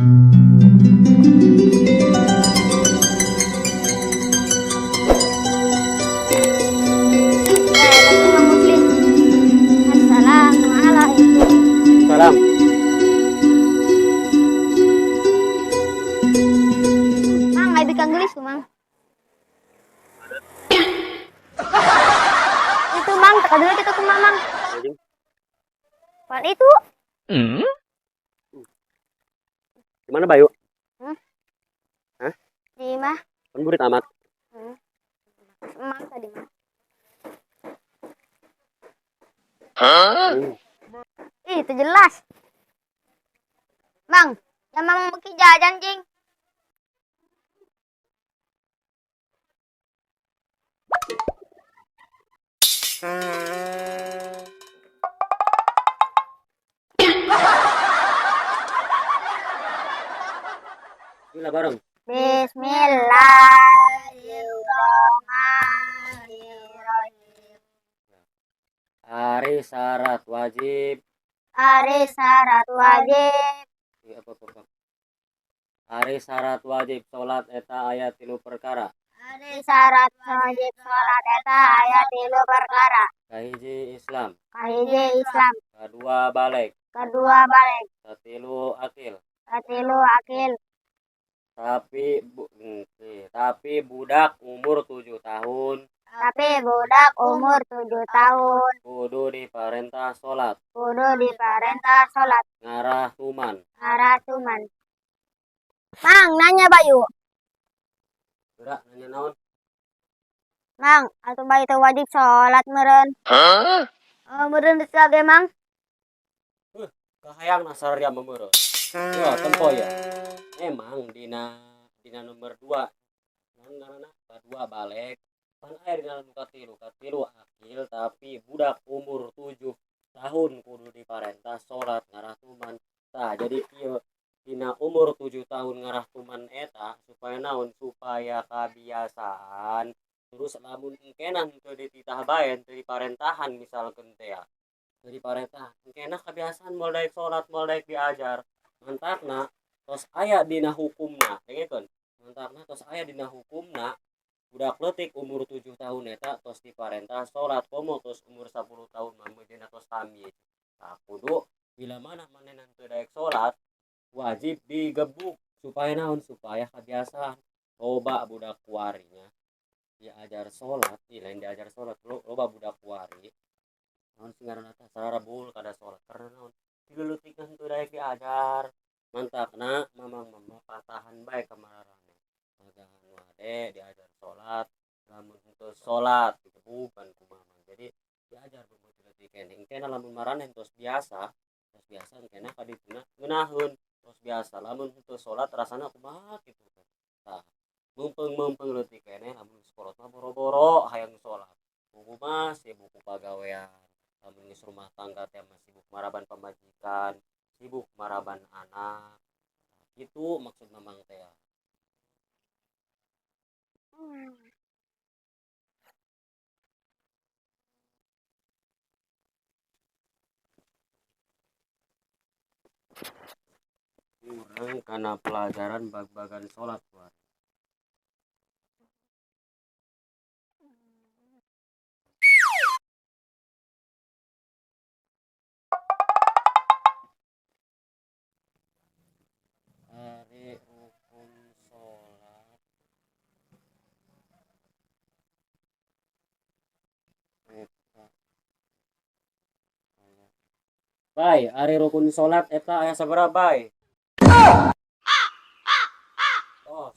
Muslim. Assalamualaikum. Salam. Mang, ay bikang gelis tuh, Mang. Itu, Mang, teka dulu kita ke Mang. Anjing. Pan itu. Gimana Bayu? Hmm? Hah? Di mah. Kan murid amat. Mang tadi, Mang. Hmm. Ih, itu jelas. Mang, yang Mang beki jajan, Jing. Gila bareng. Bismillahirrahmanirrahim. Hari syarat wajib. Hari syarat wajib. Apa. Hari syarat wajib salat eta aya 3 perkara. Hari syarat wajib sholat eta aya 3 perkara. Kahiji Islam, Kahiji Islam, kedua balik, kedua balik, katilu akil. katilu akil. Tapi budak umur 7 tahun Tapi budak umur 7 tahun kudu diparentah salat kudu diparentah sholat ngarah tuman. arah tuman. Mang, nanya Bayu. Gerak nanya naon? Mang, atuh Bayu teh wajib sholat meureun. Oh, meureun geus lage, Mang. Kahayang nasarya memeureun. Ya tempo ya. Emang dina nomor 2 ngaranna kedua balik pan aya dina katilu akil tapi budak umur 7 tahun kudu diparentah salat ngarah tuman. Tah jadi kieu dina umur 7 tahun ngarah tuman eta supaya naon supaya kabiasaan terus lamun engkenan teu dititah bae teu diparentahan misalkeun teh ya teu diparentah engkena kebiasaan moal daek salat moal daek diajar mantapna tos aya dina hukumna dengekeun mantapna tos aya dina hukumna budak leutik umur 7 tahun eta tos diparentah salat komo tos umur 10 tahun mah meunna tos tamyiz. Tah kudu bila mana manehna teu daek salat wajib digebuk supaya naon supaya kebiasaan loba budak kuarinya diajar salat lain diajar salat loba budak kuari naon sing ngaranna teh sararabul kada salat karena naon dileutikna teu daek diajar mantapna mamang patahan bae kamararane magahan wade diajar salat lamun henteu salat digebukan ku mamang jadi diajar beubeut leutik engkena lamun maraneh tos biasa engkena kadituna ngeunaheun tos biasa lamun henteu salat rasana kumaha kitu tah mumpung leutik keneh lamun sekolot mah boro-boro hayang salat buku mah sibuk pagawean lamun geus rumah tangga teh mah sibuk maraban pamajikan sibuk maraban anak itu maksud mamang teh ya. Kurang karena pelajaran bag-bagan salat kuat. Hari rukun salat eta bae ari rukun salat eta aya sabaraha bae? Oh.